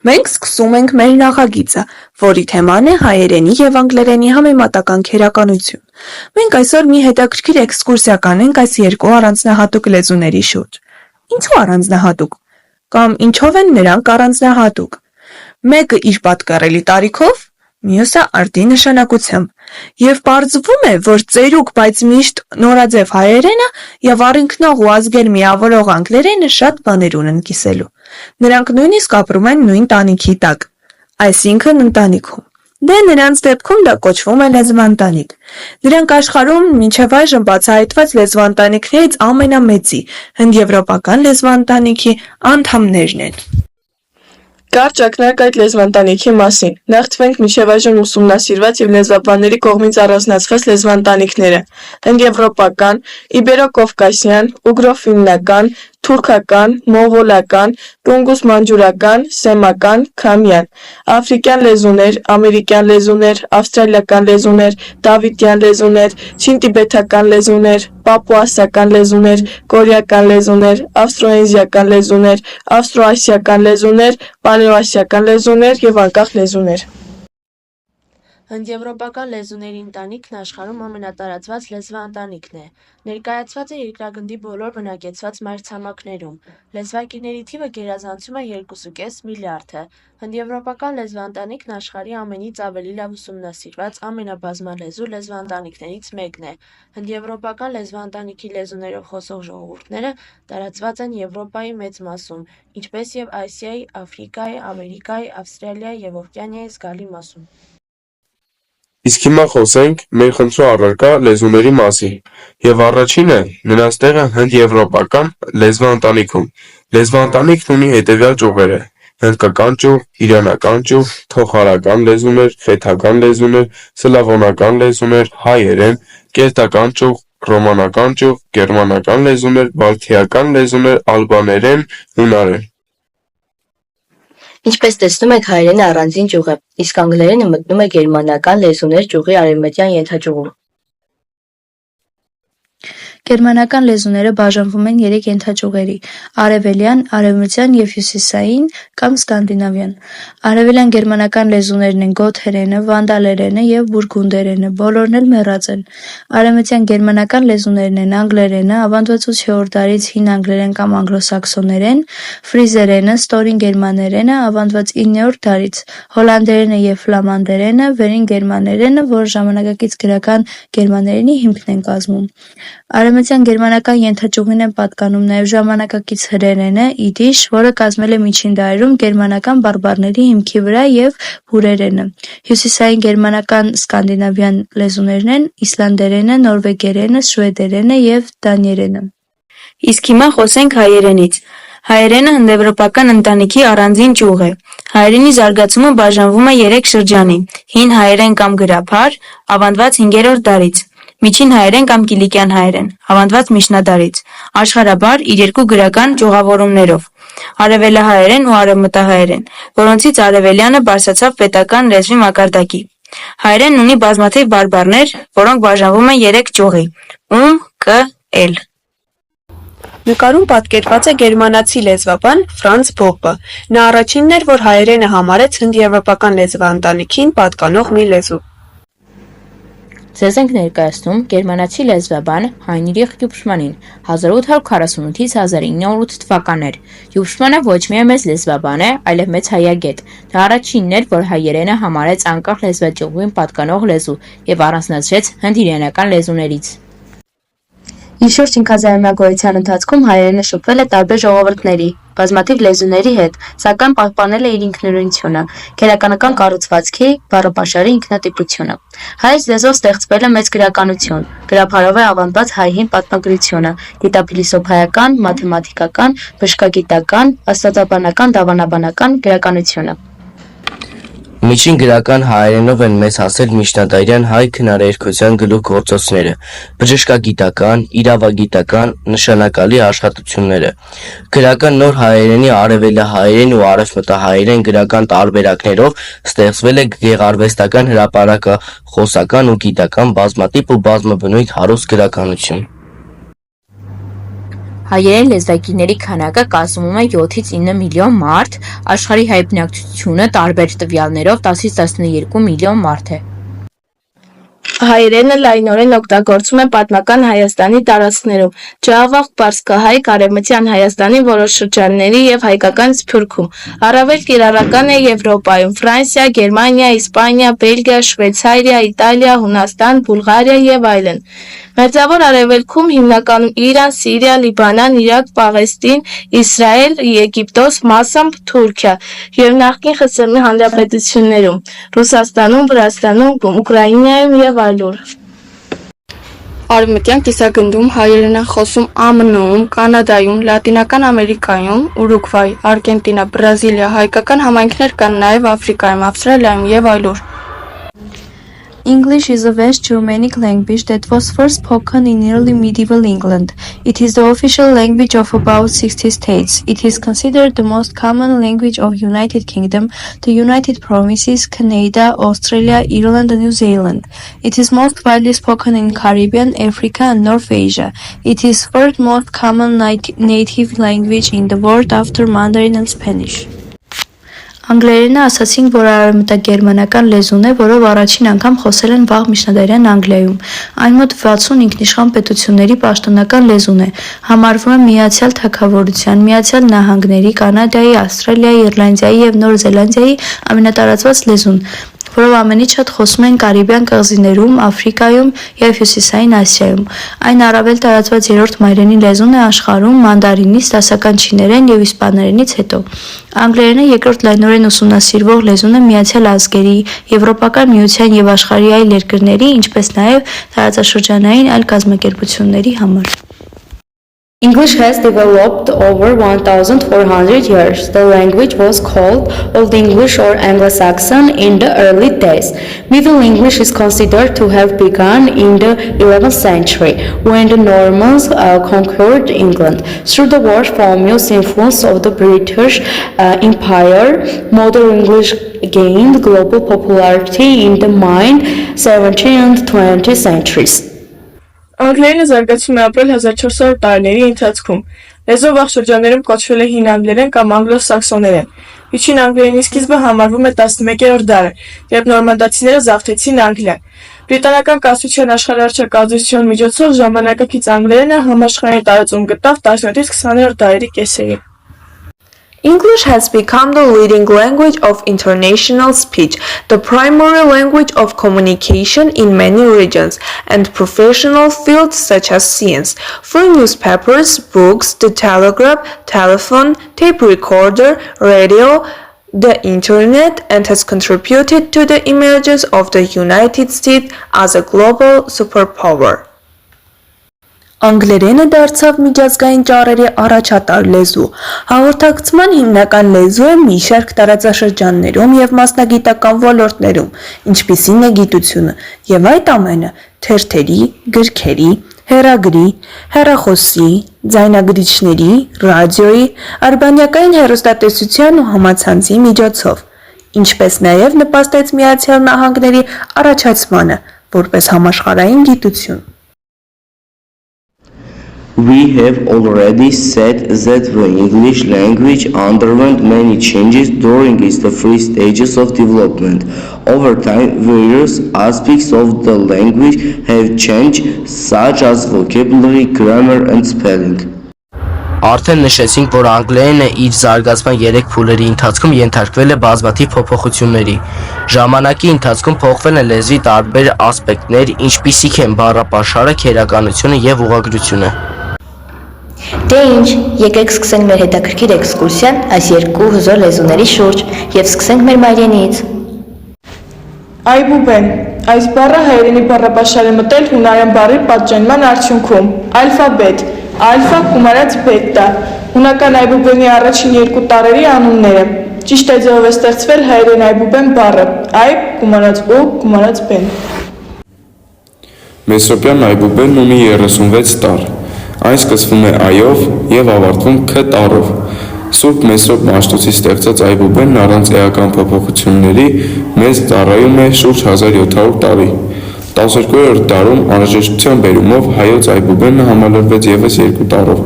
Մենք սկսում ենք մեր նախագիծը, որի թեման է հայերենի և անգլերենի համեմատական քերականություն։ Մենք այսօր մի հետաքրքիր էքսկուրսիա կանենք այս երկու առանձնահատուկ լեզուների շուրջ։ Ինչու առանձնահատուկ։ Կամ ինչով են նրանք առանձնահատուկ։ Մեկը իր պատկառելի տարիքով, մյուսը արդի նշանակությամբ։ Եվ պարզվում է, որ ծերուկ, բայց միշտ նորաձև հայերենը և առինքնող ու ազգեր միավորող անգլերենը շատ բաներ ունեն կիսելու։ Նրանք նույնիսկ ապրում են նույն տանիքի տակ, այսինքն ընտանիքում։ Դե նրանց դեպքում դա կոչվում է լեզվաընտանիք։ Դրանք աշխարհում մինչև այժմ բացահայտված լեզվաընտանիքներից ամենամեծի, հնդեվրոպական լեզվաընտանիքի անդամներն են։ Կարճ ակնարկ այդ լեզվաընտանիքի մասին։ Նախ թվենք մինչև այժմ ուսումնասիրված և լեզվաբանների կողմից առանձնացված լեզվաընտանիքները՝ հնդեվրոպական, իբերո-կովկասյան, ուգրոֆիննական, թուրքական, մոնղոլական, տունգուս-մանջուրական, սեմական, քամյան, աֆրիկյան լեզուներ, ամերիկյան լեզուներ, ավստրալիական լեզուներ, դավիթյան լեզուներ, չինտիբեթական լեզուներ, պապուասական լեզուներ, կորեական լեզուներ, ավստրոէզիական լեզուներ, ավստրոասիական լեզուներ, պալեոասիական լեզուներ և անկախ լեզուներ։ Հնդեվրոպական լեզուների ընտանիքն աշխարհում ամենատարածված լեզվաընտանիքն է։ Ներկայացված է երկրագնդի բոլոր բնակեցված մայրցամաքներում։ Լեզվակիրների թիվը գերազանցում է 2,5 միլիարդը։ Հնդեվրոպական լեզվաընտանիքն աշխարհի ամենից ավելի լավ ուսումնասիրված ամենաբազմալեզու լեզվաընտանիքներից մեկն է։ Հնդեվրոպական լեզվաընտանիքի լեզուներով խոսող ժողովուրդները տարածված են Եվրոպայի մեծ մասում, ինչպես և Ասիայի, Աֆրիկայի, Ամերիկայի, Ավստրալիայի և Օվկիանիայի զգալի մասում։ Իսկ հիմա խոսենք մեր խնդրու առարկա լեզուների մասին, և առաջինը նրանց տեղը հնդեվրոպական լեզվաընտանիքում։ Լեզվաընտանիքն ունի հետևյալ ճյուղերը՝ հնդկական ճյուղ, իրանական ճյուղ, թոխարական լեզուներ, խեթական լեզուներ, սլավոնական լեզուներ, հայերեն, կելտական ճյուղ, ռոմանական ճյուղ, գերմանական լեզուներ, բալթիական լեզուներ, ալբաներեն, հունարեն։ Ինչպես տեսնում եք, հայերենը առանձին ճյուղ է, իսկ անգլերենը մտնում է գերմանական լեզուներ ճյուղի արևմտյան ենթաճյուղում։ Գերմանական լեզուները բաժանվում են 3 ենթաճյուղերի՝ արևելյան, արևմտյան և հյուսիսային կամ սկանդինավյան։ Արևելյան գերմանական լեզուներն են գոթերենը, վանդալերենը և բուրգունդերենը, բոլորն էլ մեռած են։ Արևմտյան գերմանական լեզուներն են անգլերենը, ավանդված 8-րդ դարից հին անգլերեն կամ անգլոսաքսոներեն, ֆրիզերենը, ստորին գերմաներենը, ավանդված 9-րդ դարից, հոլանդերենը և ֆլամանդերենը, վերին գերմաներենը, որը ժամանակակից գրական գերմաներենի հիմքն են կազմում։ Արևմտյան գերմանական ենթաճյուղին են պատկանում նաև ժամանակակից հրերենը, իդիշ, որը կազմել է միջին դարերում գերմանական բարբառների հիմքի վրա, և հուրերենը։ Հյուսիսային գերմանական սկանդինավյան լեզուներն են իսլանդերենը, նորվեգերենը, շվեդերենը և դանիերենը։ Իսկ հիմա խոսենք հայերենից։ Հայերենը հնդեվրոպական ընտանիքի առանձին ճյուղ է։ Հայերենի զարգացումը բաժանվում է 3 շրջանի՝ հին հայերեն կամ գրաբար, ավանդված 5-րդ դարից, միջին հայերեն կամ կիլիկյան հայերեն, ավանդված միջնադարից, աշխարհաբար իր 2 գրական ճյուղավորումներով՝ արևելահայերեն ու արևմտահայերեն, որոնցից արևելյանը բարձրացավ պետական լեզվի մակարդակի։ Հայերենն ունի բազմաթիվ բարբառներ, որոնք բաժանվում են 3 ճյուղի՝ ում, կ, էլ։ Նկարում պատկերված է գերմանացի լեզվաբան Ֆրանց Բոպը։ Նա առաջինն էր, որ հայերենը համարեց հնդեվրոպական լեզվաընտանիքին պատկանող մի լեզու։ Ձեզ ենք ներկայացնում գերմանացի լեզվաբան Հայնրիխ Յուբշմանին 1848-ից 1908 թվականներ։ Յուբշմանը ոչ միայն մեծ լեզվաբան է, այլև մեծ հայագետ։ Նա առաջինն էր, որ հայերենը համարեց անկախ լեզվաճյուղին պատկանող լեզու և առանձնացրեց հնդիրենական լեզուներից։ Իր շուրջ 5000-ամյա գոյության ընթացքում հայերենը շփվել է տարբեր ժողովուրդների, բազմաթիվ լեզուների հետ, սակայն պահպանել է իր ինքնուրույնությունը, քերականական կառուցվածքի, բառապաշարի ինքնատիպությունը։ Հայոց լեզվով ստեղծվել է մեծ գրականություն, գրաբարով է ավանդված հայ-հին պատմագրությունը, գիտափիլիսոփայական, մաթեմատիկական, բժշկագիտական, աստվածաբանական, դավանաբանական գրականությունը։ Միջին գրական հայերենով են մեզ հասել միջնադարյան հայ քնարերգության գլուխգործոցները, բժշկագիտական, իրավագիտական, նշանակալի աշխատությունները։ Գրական նոր հայերենի արևելահայերեն ու արևմտահայերեն գրական տարբերակներով ստեղծվել է գեղարվեստական, հրապարակախոսական ու գիտական բազմատիպ ու բազմաբնույթ հարուստ գրականություն։ Հայերեն լեզվակիրների քանակը կազմում է 7-ից 9 միլիոն մարդ, աշխարհի հայ բնակչությունը տարբեր տվյալներով 10-ից 12 միլիոն մարդ է։ Հայերենը լայնորեն օգտագործվում է պատմական Հայաստանի տարածքներում, Ջավախ պարսկահայ, Արևմտյան Հայաստանի որոշ շրջանների և հայկական Սփյուռքում, առավել կիրառական է Եվրոպայում, Ֆրանսիա, Գերմանիա, Իսպանիա, Բելգիա, Շվեյցարիա, Իտալիա, Հունաստան, Բուլղարիա և այլն։ Մերձավոր Արևելքում հիմնականում Իրան, Սիրիա, Լիբանան, Իրաք, Պաղեստին, Իսրայել, Եգիպտոս, մասամբ Թուրքիա և նախկին ԽՍՀՄ հանրապետություններում, Ռուսաստանում, Վրաստանում, Ուկրաինայում և այլուր։ Արևմտյան կիսագնդում հայերեն են խոսում ԱՄՆ-ում, Կանադայում, Լատինական Ամերիկայում, Ուրուգվայ, Արգենտինա, Բրազիլիա, հայկական համայնքներ կան նաև Աֆրիկայում, Ավստրալիայում և այլուր։ English is a West Germanic language that was first spoken in early medieval England. It is the official language of about 60 states. It is considered the most common language of United Kingdom, the United Provinces, Canada, Australia, Ireland, and New Zealand. It is most widely spoken in Caribbean, Africa, and North Asia. It is third most common native language in the world after Mandarin and Spanish. Անգլերենը ասացինք, որ արևմտագերմանական լեզուն է, որով առաջին անգամ խոսել են վաղ միջնադարյան Անգլիայում։ Այն մոտ 60 ինքնիշխան պետությունների պաշտոնական լեզուն է, համարվում է Միացյալ Թագավորության, Միացյալ Նահանգների, Կանադայի, Ավստրալիայի, Իռլանդիայի և Նոր Զելանդիայի ամենատարածված լեզուն, որով ամենից շատ խոսում են Կարիբյան կղզիներում, Աֆրիկայում և Հյուսիսային Ասիայում։ Այն առավել տարածված երրորդ մայրենի լեզուն է աշխարհում մանդարինից, դասական չիներեն և իսպաներենից հետո։ Անգլերենը երկրորդ լայնորեն ուսումնասիրվող լեզուն է Միացյալ Ազգերի, Եվրոպական միության և աշխարհի այլ երկրների, ինչպես նաև տարածաշրջանային այլ կազմակերպությունների համար։ English has developed over 1,400 years. The language was called Old English or Anglo-Saxon in the early days. Middle English is considered to have begun in the 11th century, when the Normans conquered England. Through the famous influence of the British Empire, modern English gained global popularity in the mid-17th and 20th centuries. Անգլերենը զարգացում է ապրել 1400 տարիների ընթացքում։ Լեզվը վաղ շրջաններում կոչվել է հին անգլերեն կամ անգլո-սաքսոներեն։ Միջին անգլերենի սկիզբը համարվում է 11-րդ դարը, երբ նորմանդացիները զավթեցին Անգլիան։ Բրիտանական կայսրության աշխարհահռչակազդեցության միջոցով ժամանակակից անգլերենը համաշխարհային տարածում գտավ 17-ից 20-րդ դարերի կեսերին։ English has become the leading language of international speech, the primary language of communication in many regions, and professional fields such as science. Through newspapers, books, the telegraph, telephone, tape recorder, radio, the internet, and has contributed to the emergence of the United States as a global superpower. Անգլերենը դարձավ միջազգային ճառերի առաջատար լեզու։ Հաղորդակցման հիմնական լեզու է մի շարք տարածաշրջաններում և մասնագիտական ոլորտներում, ինչպիսին է գիտությունը, և այդ ամենը թերթերի, գրքերի, հեռագրի, հեռախոսի, ձայնագրիչների, ռադիոյի, արբանյակային հեռուստատեսության ու համացանցի միջոցով, ինչպես նաև նպաստեց Միացյալ Նահանգների առաջացմանը, որպես համաշխարհային գիտություն։ We have already said that the English language underwent many changes during its three stages of development. Over time, various aspects of the language have changed, such as vocabulary, grammar, and spelling. Արդեն նշեցինք, որ անգլերենը իր զարգացման 3 փուլերի ընթացքում ենթարկվել է բազմաթիվ փոփոխությունների։ Ժամանակի ընթացքում փոխվել են լեզվի տարբեր ասպեկտներ, ինչպիսիք են բառապաշարը, քերականությունը և ուղղագրությունը։ Դե ինչ, եկեք սկսենք մեր հետաքրքիր էքսկուրսիան այս երկու հզոր լեզուների շուրջ և սկսենք մեր մայրենից։ Այբուբեն, այս բառը հայերենի բառապաշար է մտել հունարեն բառի պատճենման արդյունքում։ Ալֆաբետ, ալֆա գումարած բետա, հունական այբուբենի առաջին երկու տառերի անունները։ Ճիշտ այձևով է ստեղծվել հայերեն այբուբեն բառը, այբ գումարած ու գումարած բեն։ Մեսրոպյան այբուբենն ունի 36 տառ։ Այն սկսվում է այով և ավարտվում Ք տառով։ Սուրբ Մեսրոպ Մաշտոցի ստեղծած այբուբենն առանց էական փոփոխությունների մեզ ծառայում է շուրջ 1700 տարի։ 12-րդ դարում անհրաժեշտության բերումով հայոց այբուբենը համալրվեց ևս երկու տառով՝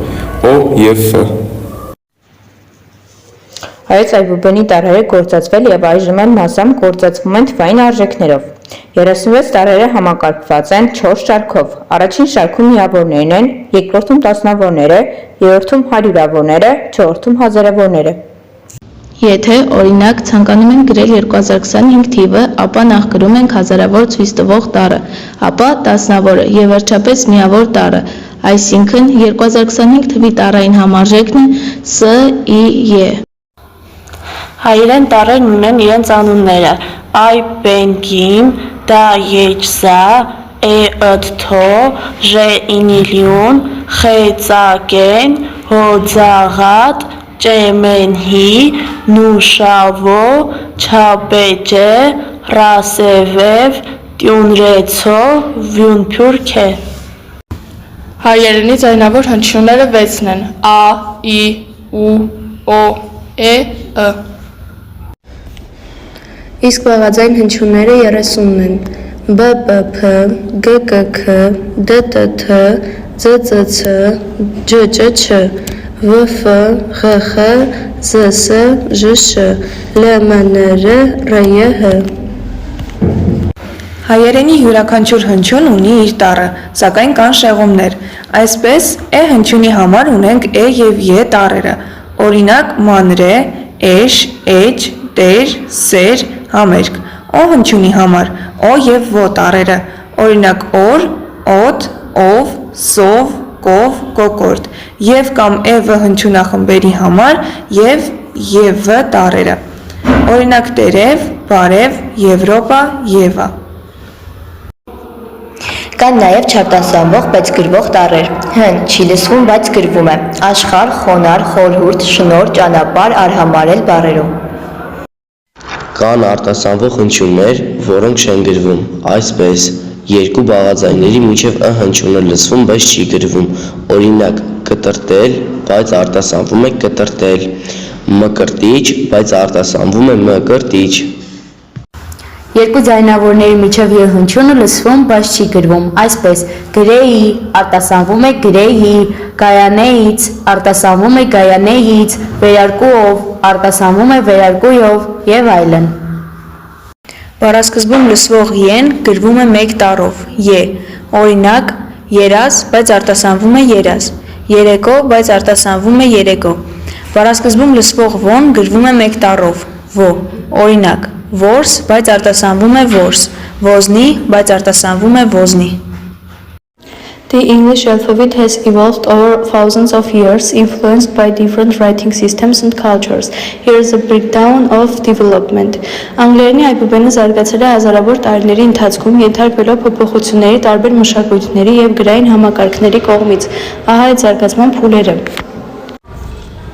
Օ և Ֆ։ Հայոց այբուբենի տառերը գործածվել և այժմ էլ մասամբ գործածվում են թվային արժեքներով։ 36 տառերը համակարգված են 4 շարքով։ Առաջին շարքում միավորներն են, երկրորդում տասնավորները, երրորդում հարյուրավորները, չորրորդում հազարավորները։ Եթե, օրինակ, ցանկանում ենք գրել 2025 թիվը, ապա նախ գրում ենք հազարավոր ցույց տվող տառը, ապա տասնավորը և վերջապես միավոր տառը, այսինքն 2025 թվի տառային համարժեքն է ՍԻԵ։ Հայերեն տառերն ունեն իրենց անունները՝ այ պենկին, դա եջսա, էըթթո, ժե ինիլյուն, խե ծակեն, հո ձաղատ, ճեմենհի, նուշավո, չապեճե, ռասևև, տյունրեցո, վյունփյուրքե։ Հայերենի ձայնավոր հնչյունները 6-ն են՝ Ա, Ի, Ու, Օ, Է, Ը։ Իսկ բաղաձայն հնչյունները 30-ն են՝ Բ, Փ, Փ, Գ, Կ, Ք, Դ, Տ, Թ, Ձ, Ծ, Ց, Ջ, Չ, Չ, Վ, Ֆ, Ղ, Խ, Զ, Ս, Ժ, Շ, Լ, Մ, Ն, Ր, Ռ, Ե, Հ։ Հայերենի յուրաքանչյուր հնչյուն ունի իր տառը, սակայն կան շեղումներ։ Այսպես, է հնչյունի համար ունենք է և ե տառերը, օրինակ մանրե, էշ, էջ, տեր, սեր, համերգ։ Օ հնչյունի համար օ և ո տառերը, օրինակ օր, օդ, ով, սով, կով, կոկորդ, և կամ և հնչյունախմբերի համար և վ տառերը, օրինակ տերև, բարև, Եվրոպա, Եվա։ Կան նաև չարտասանվող, բայց գրվող տառեր։ Հն չի լսվում, բայց գրվում է։ Աշխարհ, խոնարհ, խորհուրդ, շնորհ, ճանապարհ, արհամարհել բառերում։ Կան արտասանվող հնչյուններ, որոնք չեն գրվում, այսպես երկու բաղաձայնների միջև ը հնչյունը լսվում, բայց չի գրվում, օրինակ կտրտել, բայց արտասանվում է կտրտել, մկրտիչ, բայց արտասանվում է մկրտիչ։ Երկու ձայնավորների միջև ե հնչյունը լսվում, բայց չի գրվում, այսպես գրեի, արտասանվում է գրեի, գայանեից, արտասանվում է գայանեից, վերարկուով, արտասանվում է վերարկույով և այլն։ Բառասկզբում լսվող են գրվում է մեկ տառով՝ ե, օրինակ երազ, բայց արտասանվում է երազ, երեկո, բայց արտասանվում է երեկո։ Բառասկզբում լսվող ոն գրվում է մեկ տառով՝ ո, օրինակ որս, բայց արտասանվում է որս, ոզնի, բայց արտասանվում է ոզնի։ The English alphabet has evolved over thousands of years, influenced by different writing systems and cultures. Here is a breakdown of development. Անգլերենի այբուբենը զարգացել է հազարավոր տարիների ընթացքում, ենթարկվելով փոփոխությունների տարբեր մշակույթների և գրային համակարգերի կողմից։ Ահա այդ զարգացման փուլերը։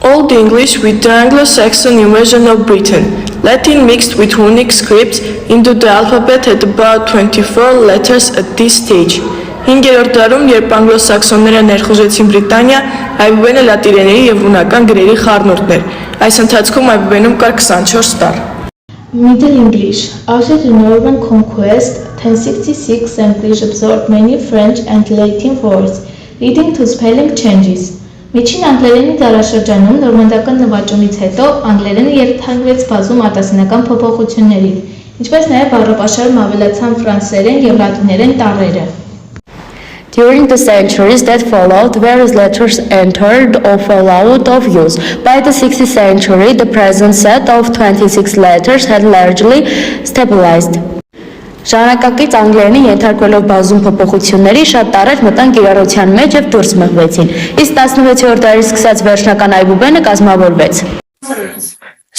Old English with the Anglo-Saxon invasion of Britain. Latin mixed with runic scripts into the alphabet had about 24 letters at this stage. 5-րդ դարում, երբ անգլոսաքսոնները ներխուժեցին Բրիտանիա, այբուբենը լատիներենի և ռունական գրերի խառնուրդն էր։ Այս ընթացքում այբուբենում կար 24 տառ։ Middle English. After the Northern Conquest, 1066 English absorbed many French and Latin words, leading to spelling changes. Միջին անգլերենի դարաշրջանում նորմանդական նվաճումից հետո անգլերենը ենթարկվեց բազում արտասանական փոփոխությունների, ինչպես նաև բառապաշարում ավելացան ֆրանսերեն և լատիներեն տառերը։ During the centuries that followed, various letters entered or fell out of use. By the 16th century, the present set of 26 letters had largely stabilized. Ժամանակակից անգլերենի ենթարկվելով բազում փոփոխությունների, շատ տառեր մտան կիրառության մեջ և դուրս մղվեցին, իսկ 16-րդ դարից սկսած վերջնական այբուբենը կազմավորվեց։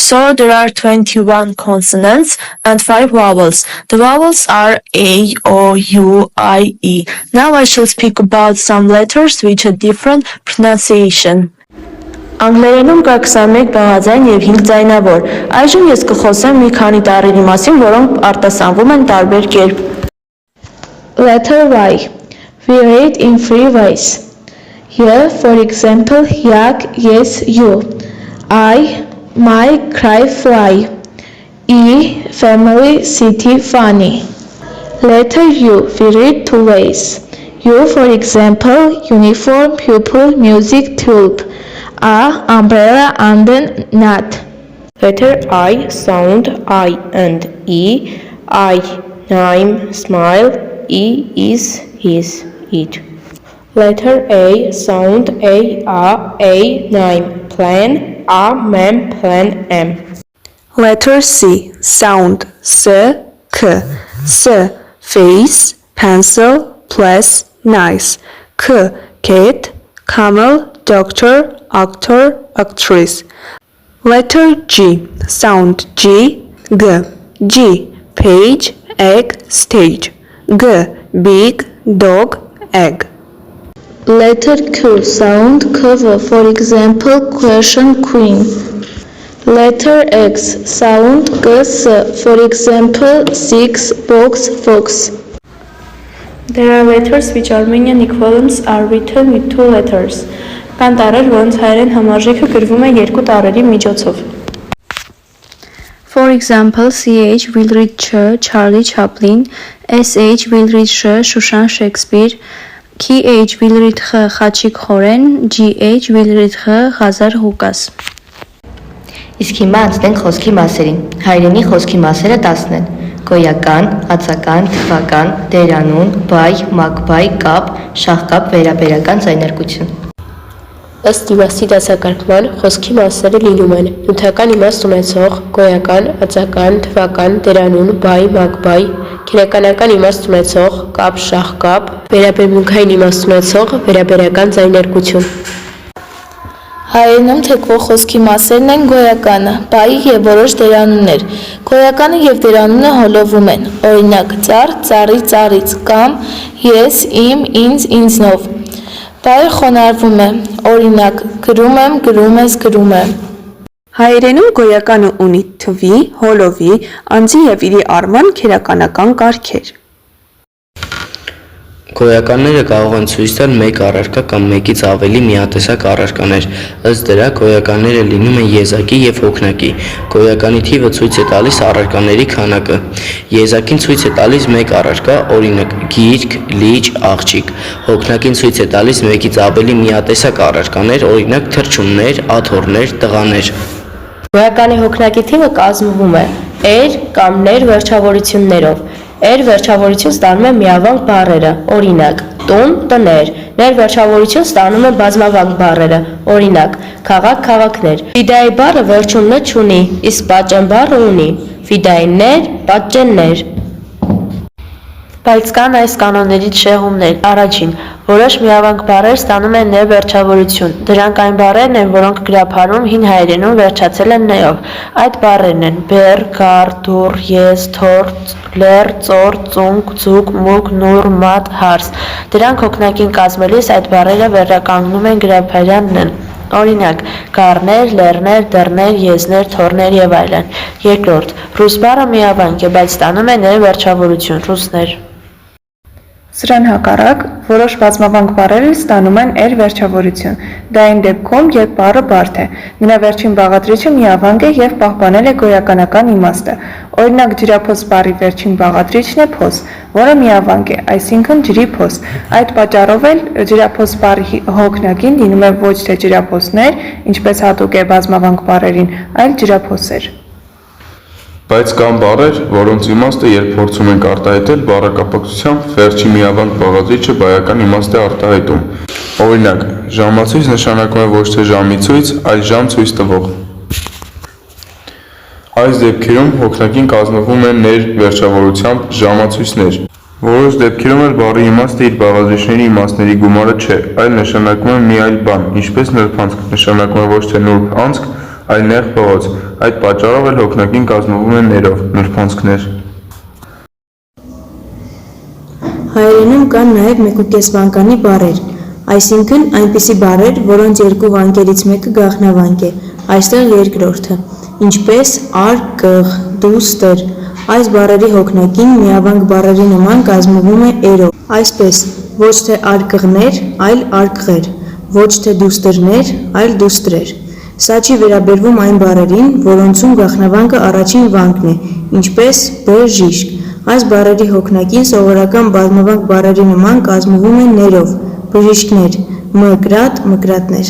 So there are 21 consonants and 5 vowels. The vowels are A, O, U, I, E. Now I shall speak about some letters which have different pronunciation. Անգլերենում կա 21 բաղաձայն և 5 ձայնավոր։ Այժմ ես կխոսեմ մի քանի տառերի մասին, որոնք արտասանվում են տարբեր կերպ։ Letter Y. We read in 3 ways. Y, for example, yak, yes, you. I, my, cry, fly. E, family, city, funny. Letter U, we read two ways. U, for example, uniform, pupil, music, tulip. A, umbrella and nut. Letter I, sound, I and E. I, name, smile. E is, his, it. Letter A, sound, A, name, plan, A, mem, plan, M. Letter C, sound, S, K. S, face, pencil, plus, nice. K, cat, camel, doctor, actor, actress. Letter G, sound, G, G. G, page, egg, stage. G, big, dog, egg. Letter Q, sound, cover, for example, question, queen. Letter X, sound, gs, for example, six, box, fox. There are letters which Armenian equivalents are written with two letters. Կան տառեր, որոնց հայերեն համարժեքը գրվում է երկու տառերի միջոցով. For example, CH will read Ch, Charlie Chaplin, SH will read Sh, Shushan Shakespeare, KH will read X, Խաչիկ Խորեն, GH will read X, Ղազար Ղուկաս. Իսկ հիմա անցնենք խոսքի մասերին։ Հայրենի խոսքի մասերը 10 են. Գոյական, ածական, թվական, դերանուն, բայ, մակբայ, կապ, շաղկապ, վերաբերական ձայնարկություն։ Ըստ իմաստի դասակարգման խոսքի մասերը լինում են նյութական իմաստ ունեցող, գոյական, ածական, թվական, դերանուն, բայ, մակբայ, քերականական իմաստ ունեցող, կապ, շաղկապ, վերաբերմունքային իմաստ ունեցող, վերաբերական ձայնարկություն։ Հայերենում թեքվող խոսքի մասերն են գոյականը, բայ և որոշ դերանուններ։ Գոյականը և դերանունը հոլովում են, օրինակ ծառ, ծառի, ծառից, կամ ես, իմ, ինձ, ինձնով։ Բայը խոնարհվում է, օրինակ գրում եմ, գրում ես, գրում եմ։ Հայերենում գոյականը ունի թվի, հոլովի, անձի և իրի արման քերականական կարգեր։ Գոյականները կարող են ցույց տալ մեկ առարկա կամ մեկից ավելի միատեսակ առարկաներ, ըստ դրա գոյականները լինում են եզակի և հոգնակի, գոյականի թիվը ցույց է տալիս առարկաների քանակը, եզակին ցույց է տալիս մեկ առարկա, օրինակ գիրք, լիճ, աղջիկ, հոգնակին ցույց է տալիս մեկից ավելի միատեսակ առարկաներ, օրինակ թռչուններ, աթոռներ, տղաներ։ Գոյականի հոգնակի թիվը կազմվում է էր կամ ներ վերջավորություններով։ Էր վերջավորություն ստանում է միավանք բառերը, օրինակ տուն, տներ, ներ վերջավորություն ստանում է բազմավանք բառերը, օրինակ քաղաք, քաղաքներ։ Ֆիդայի բառը վերջունը չունի, իսկ պատճեն բառը ունի, ֆիդայիններ, պատճեններ։ Բայց կան այս կանոններից շեղումներ։ Առաջին, որոշ միավանք բառեր ստանում են ներ վերջավորություն։ Դրանք այն բառերն են, որոնք գրաբարում հին հայերենում վերջացել են ներով։ Այդ բառերն են բեռ, գառ, դուռ, ես, թոռ, լեռ, ծոր, ծունկ, ձուկ, մուկ, նուռ, մատ, հարս։ Դրանք հոգնակին կազմելիս այդ բառերը վերականգնում են գրաբարյանն։ Օրինակ, գառներ, լեռներ, դռներ, եզներ, թոռներ և այլն։ Երկրորդ, ռուս բառը միավանք է, բայց ստանում է ներ վերջավորություն, ռուսներ։ Սրան հակառակ, որոշ բազմավանք բառեր ստանում են էր վերջավորություն։ Դա այն դեպքում, երբ բառը բարդ է, նրա վերջին բաղադրիչը միավանք է և պահպանել է գոյականական իմաստը։ Օրինակ ջրափոս բառի վերջին բաղադրիչն է փոս, որը միավանք է, այսինքն ջրի փոս։ Այդ պատճառով էլ ջրափոս բառի հոգնակին լինում է ոչ թե ջրափոսներ, ինչպես հատուկ է բազմավանք բառերին, այլ ջրափոսեր։ Բայց կան բառեր, որոնց իմաստը երբ փորձում ենք արտահայտել բառակապակցությամբ, վերջի միավանք բաղադրիչը բայական իմաստ է արտահայտում։ Օրինակ, ժամացույց նշանակում է ոչ թե ժամի ցույց, այլ ժամ ցույց տվող։ Այս դեպքերում հոգնակին կազմվում են ներ վերջավորությամբ ժամացույցներ։ Որոշ դեպքերում էլ բառի իմաստը իր բաղադրիչների իմաստների գումարը չէ, այլ նշանակում է մի այլ բան, ինչպես նրբանցք նշանակում է ոչ թե նուրբ անցք, այլ նեղ փողոց, այդ պատճառով էլ հոգնակին կազմվում են ներով, նրբանցքներ։ Հայերենում կան նաև մեկուկես վանկանի բառեր, այսինքն այնպիսի բառեր, որոնց երկու վանկերից մեկը գաղտնավանք է, այստեղ երկրորդը, ինչպես ար, կղ, դուստր, այս բառերի հոգնակին միավանք բառերի նման կազմվում է էրով, այսպես ոչ թե արկղներ, այլ արկղեր, ոչ թե դուստրներ, այլ դուստրեր։ Սա չի վերաբերվում այն բառերին, որոնցում գաղտնավանկը առաջին վանկն է, ինչպես բժիշկ, Այս բառերի հոգնակին սովորական բազմավանք բառերի նման կազմվում են ներով, բժիշկներ, մկրատ, մկրատներ։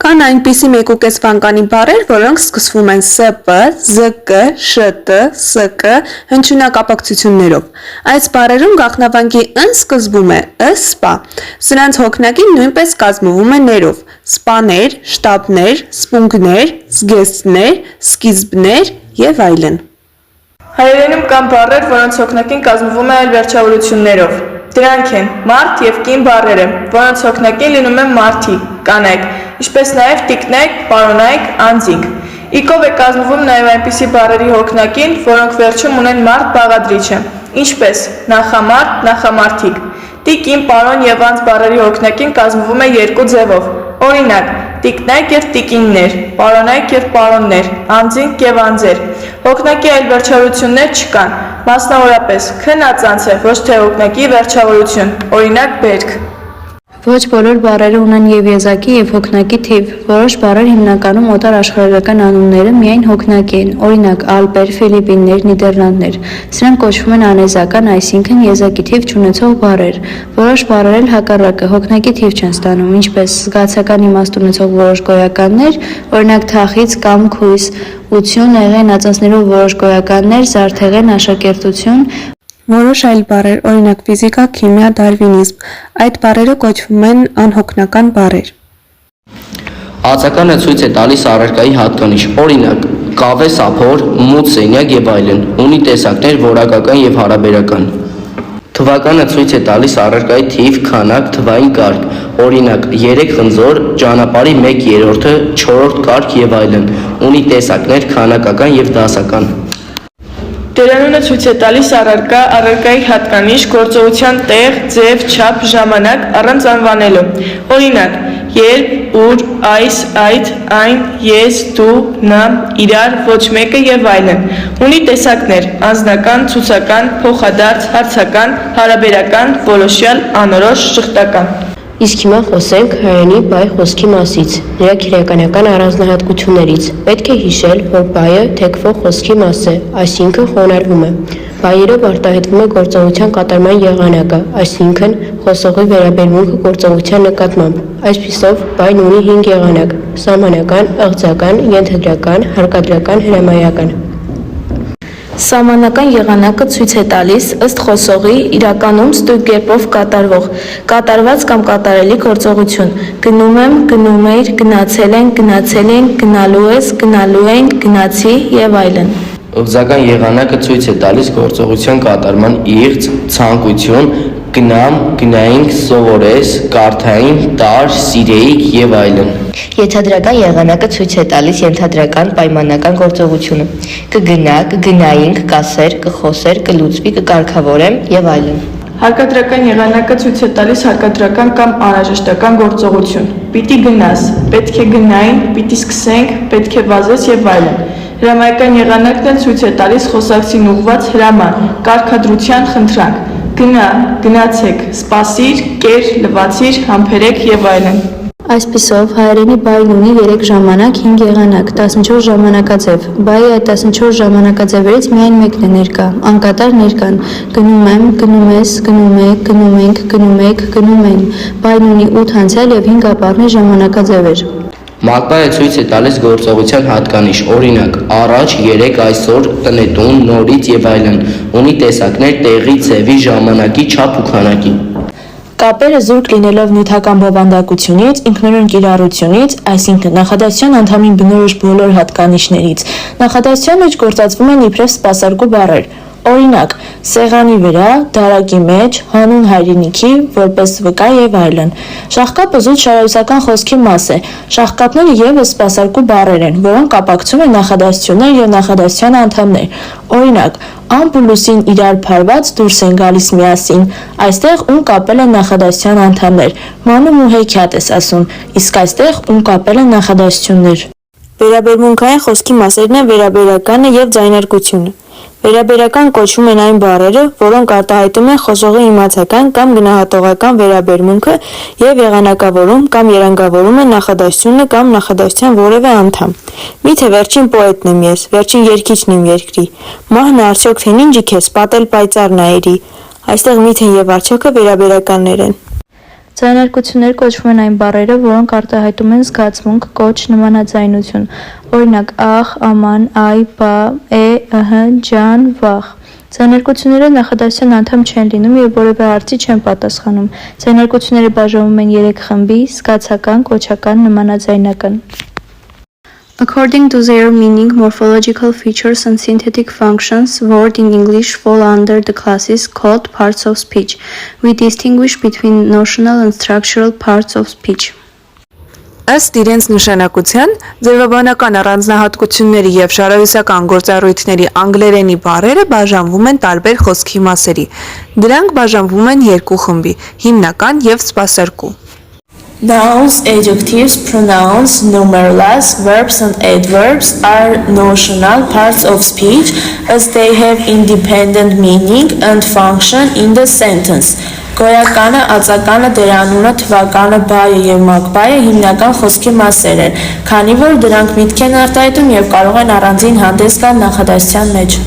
Կան այնպիսի մեկուկես վանկանի բառեր, որոնք սկսվում են ՍՊ, ԶԿ, ՇՏ, ՍԿ հնչյունակապակցություններով։ Այս բառերում գաղտնավանկի ըն սկզբում է ը, սպա։ Սրանց հոգնակին նույնպես կազմվում է ներով՝ սպաներ, շտաբներ, սպունգներ, զգեստներ, սկիզբներ և այլն։ Հայերենում կան բառեր, որոնց հոգնակին կազմվում է այլ վերջավորություններով։ Դրանք են մարդ և կին բառերը, որոնց հոգնակին լինում են մարդիկ, կանայք, ինչպես նաև տիկնայք, պարոնայք, անձինք։ Իկով է կազմվում նաև այնպիսի բառերի հոգնակին, որոնք վերջում ունեն մարդ բաղադրիչը, ինչպես նախամարդ, նախամարդիկ։ Տիկին, պարոն և անձ բառերի հոգնակին կազմվում է երկու ձևով։ Օրինակ, տիկնայք և տիկիններ, պարոնայք և պարոններ, անձինք և անձեր։ Հոգնակի այլ վերջավորություններ չկան, մասնավորապես քնածանց է, ոչ թե հոգնակի վերջավորություն, օրինակ բերք։ Ոչ բոլոր բառերը ունեն և եզակի, և հոգնակի թիվ։ Որոշ բառեր, հիմնականում օտար աշխարհագրական անունները, միայն հոգնակի են, օրինակ ալպեր, Ֆիլիպիններ, Նիդերլանդներ։ Սրանք կոչվում են անեզական, այսինքն եզակի թիվ չունեցող բառեր։ Որոշ բառեր էլ հակառակը, հոգնակի թիվ չեն ստանում, ինչպես զգացական իմաստ ունեցող որոշ գոյականներ, օրինակ թախիծ կամ քույս, ություն, եղեն, ածանցներով որոշ գոյականներ, զարդեղեն, աշակերտություն։ Որոշ այլ բառեր, օրինակ ֆիզիկա, քիմիա, դարվինիզմ, այդ բառերը կոչվում են անհոգնական բառեր։ Ածականը ցույց է տալիս առարկայի հատկանիշ, օրինակ կավե սափոր, մութ սենյակ եւ այլն, ունի տեսակներ որակական եւ հարաբերական։ Թվականը ցույց է տալիս առարկայի թիվ, քանակ, թվային կարգ, օրինակ 3 խնձոր, ճանապարհի 1/3, 4-րդ կարգ եւ այլն, ունի տեսակներ քանակական եւ դասական։ Դերանունը ցույց է տալիս առարկա, առարկայի հատկանիշ, գործողության տեղ, ձև, չափ, ժամանակ առանց անվանելու։ Օրինակ, երբ, ուր, այս, այդ, այն, ես, դու, նա, իրար, ոչ մեկը եւ այլն։ Ունի տեսակներ՝ անձնական, ցուցական, փոխադարձ, հարցական, հարաբերական, որոշյալ, անորոշ, շղթական։ Իսկ հիմա խոսենք հայերենի բայ խոսքի մասից, նրա քերականական առանձնահատկություններից։ Պետք է հիշել, որ բայը թեքվող խոսքի մաս է, այսինքն խոնարհվում է։ Բայերով արտահայտվում է գործողության կատարման եղանակը, այսինքն խոսողի վերաբերմունքը գործողության նկատմամբ։ Այսպիսով, բայն ունի 5 եղանակ՝ սահմանական, ըղձական, ենթադրական, հարկադրական, հրամայական։ Սահմանական եղանակը ցույց է տալիս ըստ խոսողի իրականում ստույգ կերպով կատարվող, կատարված կամ կատարելի գործողություն։ Գնում եմ, գնում էիր, գնացել ենք, գնացել ենք, գնալու ես, գնալու ենք, գնացի եւ այլն։ Ըղձական եղանակը ցույց է տալիս գործողության կատարման իղձ, ցանկություն, գնամ, գնայինք, սովորես, կարդային, տար, սիրեիք եւ այլն։ Ենթադրական եղանակը ցույց է տալիս ենթադրական պայմանական գործողությունը։ Կգնա, կգնայինք, կասեր, կխոսեր, կլուծվի, կկարգավորեմ եւ այլն։ Հարկադրական եղանակը ցույց է տալիս հարկադրական կամ անհրաժեշտական գործողություն։ Պիտի գնաս, պետք է գնային, պիտի սկսենք, պետք է վազես եւ այլն։ Հրամայական եղանակն էլ ցույց է տալիս խոսակցին ուղղված հրաման, կարգադրության խնդրանք։ Գնա, գնացեք, սպասիր, կեր, լվացիր, համբերեք եւ այլն։ Այսպիսով, հայերենի բայն ունի 3 ժամանակ, 5 եղանակ, 14 ժամանակաձև։ Բայի այդ 14 ժամանակաձևերից միայն մեկն է ներկա, անկատար ներկան։ Գնում եմ, գնում ես, գնում եք, գնում ենք, գնում եք, գնում են։ Բայն ունի 8 անցյալ եւ 5 ապառնի ժամանակաձևեր։ Մակբայը ցույց է տալիս գործողության հատկանիշ, օրինակ առաջ, 3 այսօր, տնետուն, նորից եւ այլն, ունի տեսակներ տեղի, ձևի, ժամանակի, չափ ու քանակի։ Կապերը զուրկ լինելով նյութական բովանդակությունից, ինքնուրույն կիրառությունից, այսինքն նախադասության անդամին բնորոշ բոլոր հատկանիշներից, նախադասության մեջ գործածվում են իբրև սպասարկու բառեր։ Օրինակ, սեղանի վրա, դարակի մեջ, հանուն հայրենիքի, որպես վկա եւ այլն։ Շաղկապը զուտ շարահյուսական խոսքի մաս է։ Շաղկապները եւս սպասարկու բառեր են, որոնք կապակցում են նախադասություններ եւ նախադասության անդամներ։ Օրինակ, ամպ ու լուսին իրար փարված դուրս են գալիս միասին։ Այստեղ ում կապել են նախադասության անդամներ։ Մանում ու հեքիաթ ես ասում, իսկ այստեղ ում կապել են նախադասություններ։ Վերաբերմունքային խոսքի մասերն են վերաբերականը եւ ձայնարկությունը։ Վերաբերական կոչվում են այն բառերը, որոնք արտահայտում են խոսողի իմացական կամ գնահատողական վերաբերմունքը և եղանակավորում կամ երանգավորում են նախադասությունը կամ նախադասության որևէ անդամ։ Միթե վերջին պոետն եմ ես, վերջին երգիչն եմ երկրի, մահն արդյոք թե ինչ քեզ պատել պայծառ նայերի։ Այստեղ միթեն և արդյոքը վերաբերականներ են։ Ձայնարկություններ կոչվում են այն բառերը, որոնք արտահայտում են զգացմունք, կոչ, նմանաձայնություն, օրինակ՝ ախ, աման, այ, բա, ըհը, ջան, վախ։ Ձայնարկությունները նախադասության անդամ չեն լինում և որևէ հարցի չեն պատասխանում։ Ձայնարկությունները բաժանվում են 3 խմբի՝ զգացական, կոչական, նմանաձայնական։ According to their meaning, morphological features and synthetic functions, words in English fall under the classes called parts of speech. We distinguish between notional and structural parts of speech. Ըստ իրենց նշանակության, ձևաբանական առանձնահատկությունների և շարահյուսական գործառույթների անգլերենի բառերը բաժանվում են տարբեր խոսքի մասերի։ Դրանք բաժանվում են 2 խմբի՝ հիմնական և սպասարկու։ Nouns, adjectives, pronouns, numerals, verbs and adverbs are notional parts of speech as they have independent meaning and function in the sentence. Գոյականը, ածականը, դերանունը, թվականը, բայը և մակբայը հիմնական խոսքի մասեր են, քանի որ դրանք միտք են արտահայտում և կարող են առանձին հանդես գալ նախադասության մեջ։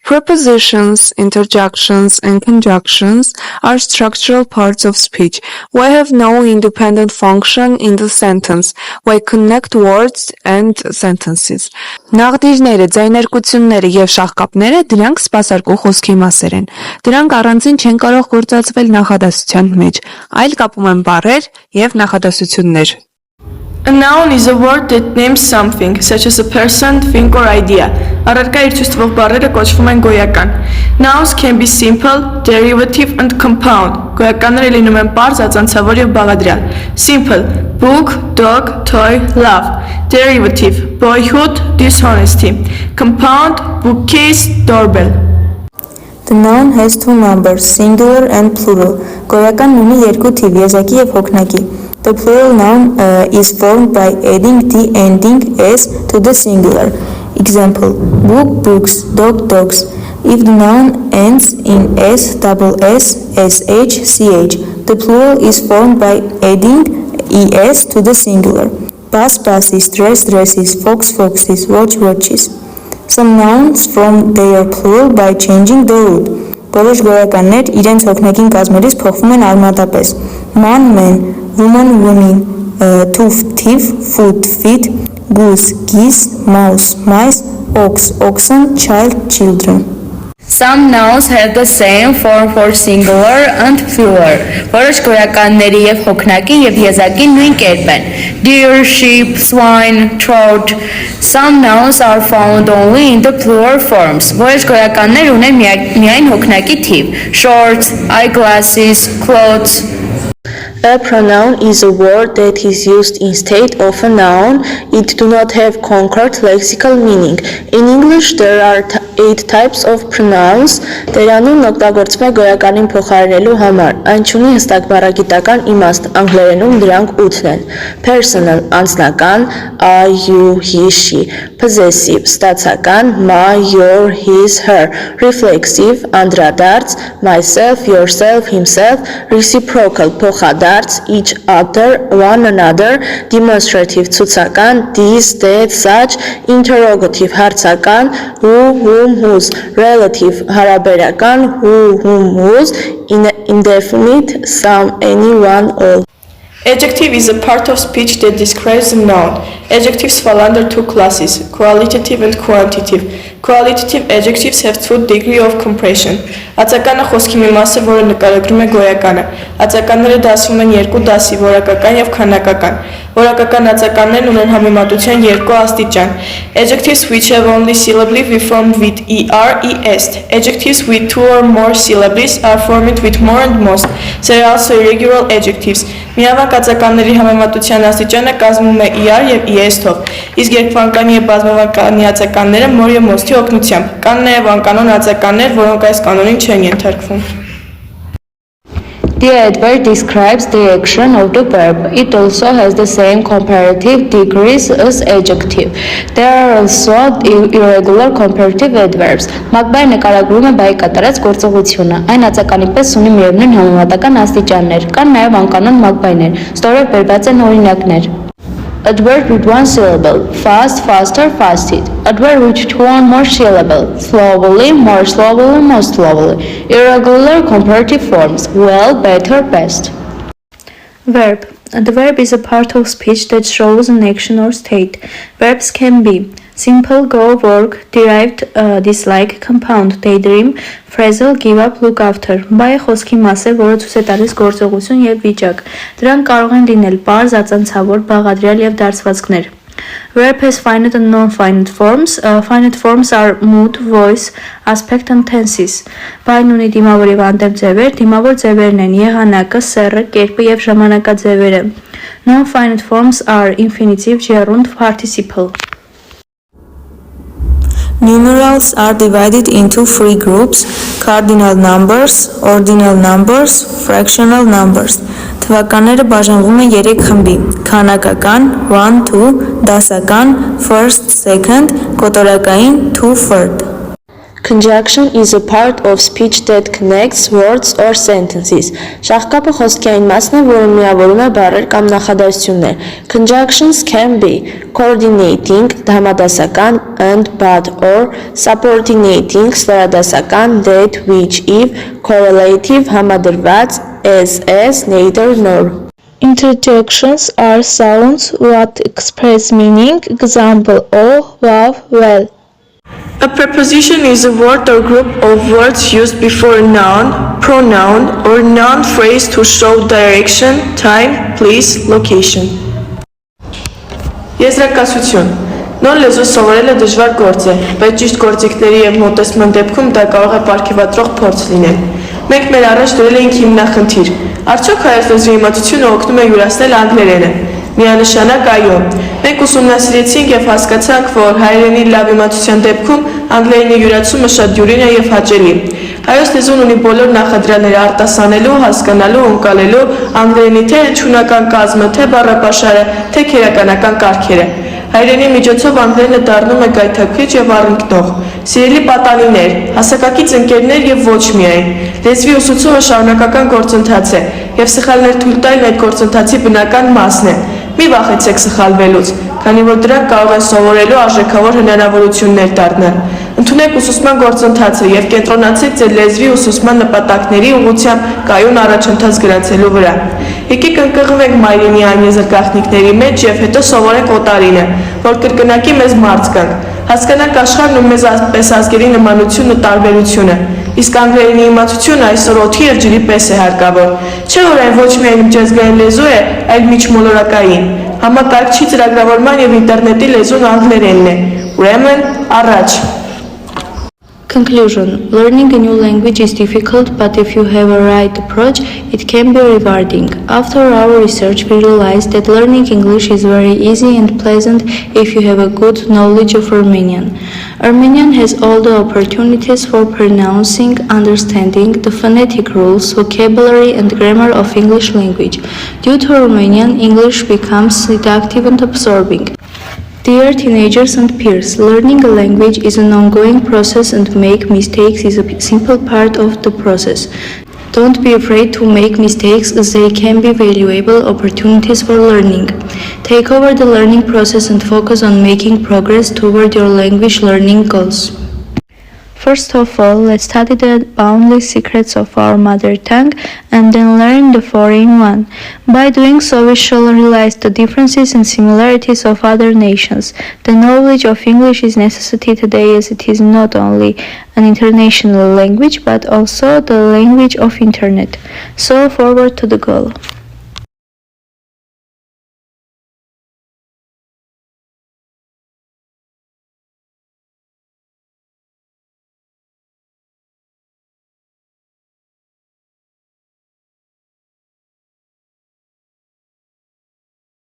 Prepositions, interjections, and conjunctions are structural parts of speech. We have no independent function in the sentence. We connect words and sentences. Նաղդիրները, ձայնարկությունները և շաղկապները դրանք սպասարկու խոսքի մասեր են։ Դրանք առանձին չեն կարող գործածվել նախադասության մեջ, այլ կապում են բառեր և նախադասություններ։ A noun is a word that names something, such as a person, thing or idea. Առարկա իր ցույց տվող բառերը կոչվում են գոյական։ Nouns can be simple, derivative and compound. Գոյականները լինում են պարզ, ածանցավոր և բաղադրյալ։ Simple: book, dog, toy, love. Derivative: boyhood, dishonesty. Compound: bookcase, doorbell. The noun has 2 numbers, singular and plural. Գոյականն ունի 2 թիվ, եզակի և հոգնակի։ The plural noun is formed by adding the ending s to the singular. Example: book, books, dog, dogs. If the noun ends in s, double s, sh, ch, the plural is formed by adding es to the singular. Bus, buses, dress, dresses, fox, foxes, watch, watches. Some nouns form their plural by changing the root. Բոլոր գոյականներ իրենց հոգնակին կազմերից փոխվում են արմատապես։ Man, man, woman, women, tooth, teeth, foot, feet, goose, geese, mouse, mice, ox, oxen, child, children. Some nouns have the same form for singular and plural. Որոշ գոյականների և հոգնակի և եզակի նույն կերպ են։ Deer, sheep, swine, trout. Some nouns are found only in the plural forms. Որոշ գոյականներ ունեն միայն հոգնակի թիվ։ Shorts, eyeglasses, clothes. A pronoun is a word that is used instead of a noun. It do not have concrete lexical meaning. In English, there are 8 types of pronouns. Դերանունն օգտագործվում է գոյականին փոխարինելու համար։ Այն չունի հստակ բառագիտական իմաստ։ Անգլերենում դրանք 8-ն են։ Personal, անձնական, I, you, he, she. Possessive, ստացական, my, your, his, her. Reflexive, անդրադարձ, myself, yourself, himself. Reciprocal, փոխադարձ, each other, one another. Demonstrative, ցուցական, this, that, such. Interrogative, հարցական, who, whom, whose. Relative, հարաբերական, who, whom, whose. Indefinite, some, any, one, all. Adjective is a part of speech that describes a noun. Adjectives fall under 2 classes, qualitative and quantitative. Qualitative adjectives have 2 degrees of compression. Ածականը խոսքի մի մաս է, որը նկարագրում է գոյականը։ Ածականները դասվում են 2 դասի՝ որակական և քանակական։ Որակական ածականներն ունեն համեմատության 2 աստիճան. Adjectives which have only syllably we formed with er, est. Adjectives with 2 or more syllables are formed with more and most. There are also irregular adjectives. Միավանք ածականների համեմատության աստիճանը կազմում է er և est-ով, իսկ երկվանկանի և բազմավանկանի ածականները մոր և մոստի օգնությամբ։ Կան նաև անկանոն ածականներ, որոնք այս կանոնին չեն ենթարկվում։ The adverb describes the action of the verb. It also has the same comparative degrees as adjective. There are also irregular comparative adverbs. Մակբայը նկարագրում է բայի կատարած գործողությունը։ Այն ածականի պես ունի միևնույն համեմատական աստիճաններ։ Կան նաև անկանոն մակբայներ։ Ստորև բերված են օրինակներ։ Adverb with one syllable, fast, faster, fasted. Adverb with two or more syllables, slowly, more slowly, more slowly. Irregular comparative forms, well, better, best. Verb. The verb is a part of speech that shows an action or state. Verbs can be simple, go, work, derived, dislike, compound, daydream, phrasal, give up, look after. Բայը խոսքի մաս է, որը ցույց է տալիս գործողություն եւ վիճակ։ Դրանք կարող են լինել պարզ, ածանցավոր, բաղադրյալ եւ դարձվածքներ։ Verb has finite and non-finite forms. Finite forms are mood, voice, aspect and tenses. Բայն ունի դիմավոր եւ անդեմ ձևեր, դիմավոր ձևերն են եղանակը, սեռը, կերպը եւ ժամանակաձևերը։ Non-finite forms are infinitive, gerund, participle. Numerals are divided into three groups: cardinal numbers, ordinal numbers, fractional numbers. Թվականները բաժանվում են 3 խմբի՝ քանակական 1, 2, դասական 1st, 2nd, կոտորակային 2, 3rd. Conjunction is a part of speech that connects words or sentences. Շաղկապը խոսքային մասն է, որը միավորում է բառեր կամ նախադասություններ. Conjunctions can be coordinating, համադասական, and, but, or, subordinating, ստորադասական, that, which, if, correlative, համադրված, as, neither, nor. Interjections are sounds that express meaning. Example: oh, wow, well. A preposition is a word or group of words used before a noun, pronoun, or noun phrase to show direction, time, place, location. Եզրակացություն. Նոր լեզու սովորելը դժվար գործ է, բայց ճիշտ գործիքների եւ մոտեցման դեպքում դա կարող է պարգևատրող փորձ լինել։ Մենք մեր առաջ դրել էինք հիմնախնդիր. Արդյոք հայոց լեզվի իմացությունը օգնում է յուրացնել անգլերենը։ Միանշանակ այո։ Մենք ուսումնասիրեցինք եւ հասկացանք, որ հայերենի լավ իմացության դեպքում անգլերենի յուրացումը շատ դյուրին է եւ հաճելի։ Հայոց լեզուն ունի բոլոր նախադրյալները արտասանելու, հասկանալու, ընկալելու անգլերենի թե հնչյունական կազմը, թե բառապաշարը, թե քերականական կարգերը։ Հայերենի միջոցով անգլերենը դառնում է գայթակղիչ եւ առընկնող։ Սիրելի պատանիներ, հասակակից ընկերներ եւ ոչ միայն։ Լեզվի ուսուցումը շարունակական գործընթաց է եւ սխալներ թույլ տալն այդ գործընթացի բնական մասն է։ Մի վախեցեք սխալվելուց, քանի որ դրանք կարող են սովորելու արժեքավոր հնարավորություններ դառնալ։ Ընդունեք ուսուցման գործընթացը եւ կենտրոնացեք ձեր լեզվի ուսուցման նպատակների ուղղությամբ կայուն առաջընթաց գրանցելու վրա։ Եկեք ընկղմենք մայրենի անեզր գաղտնիքների մեջ եւ հետո սովորենք օտարինը, որ կրկնակի մեզ մարդ գանք։ Հասկանանք աշխարհն ու մեզ պես ազգերի նմանությունն ու տարբերությունը։ Իսկ անգլերենի իմացությունը այսօր օդի եւ ջրի պես է հարկավոր։ Չէ՞ որ այն ոչ միայն միջազգային լեզու է, այլ միջմոլորակային։ Համակարգչի ծրագրավորման եւ ինտերնետի լեզուն անգլերենն է։ Ուրեմն առաջ։ Conclusion. Learning a new language is difficult, but if you have a right approach, it can be rewarding. After our research, we realized that learning English is very easy and pleasant if you have a good knowledge of Armenian. Armenian has all the opportunities for pronouncing, understanding the phonetic rules, vocabulary, and grammar of English language. Due to Armenian, English becomes seductive and absorbing. Dear teenagers and peers, learning a language is an ongoing process and make mistakes is a simple part of the process. Don't be afraid to make mistakes as they can be valuable opportunities for learning. Take over the learning process and focus on making progress toward your language learning goals. First of all, let's study the boundless secrets of our mother tongue and then learn the foreign one. By doing so, we shall realize the differences and similarities of other nations. The knowledge of English is necessary today as it is not only an international language but also the language of internet. So forward to the goal.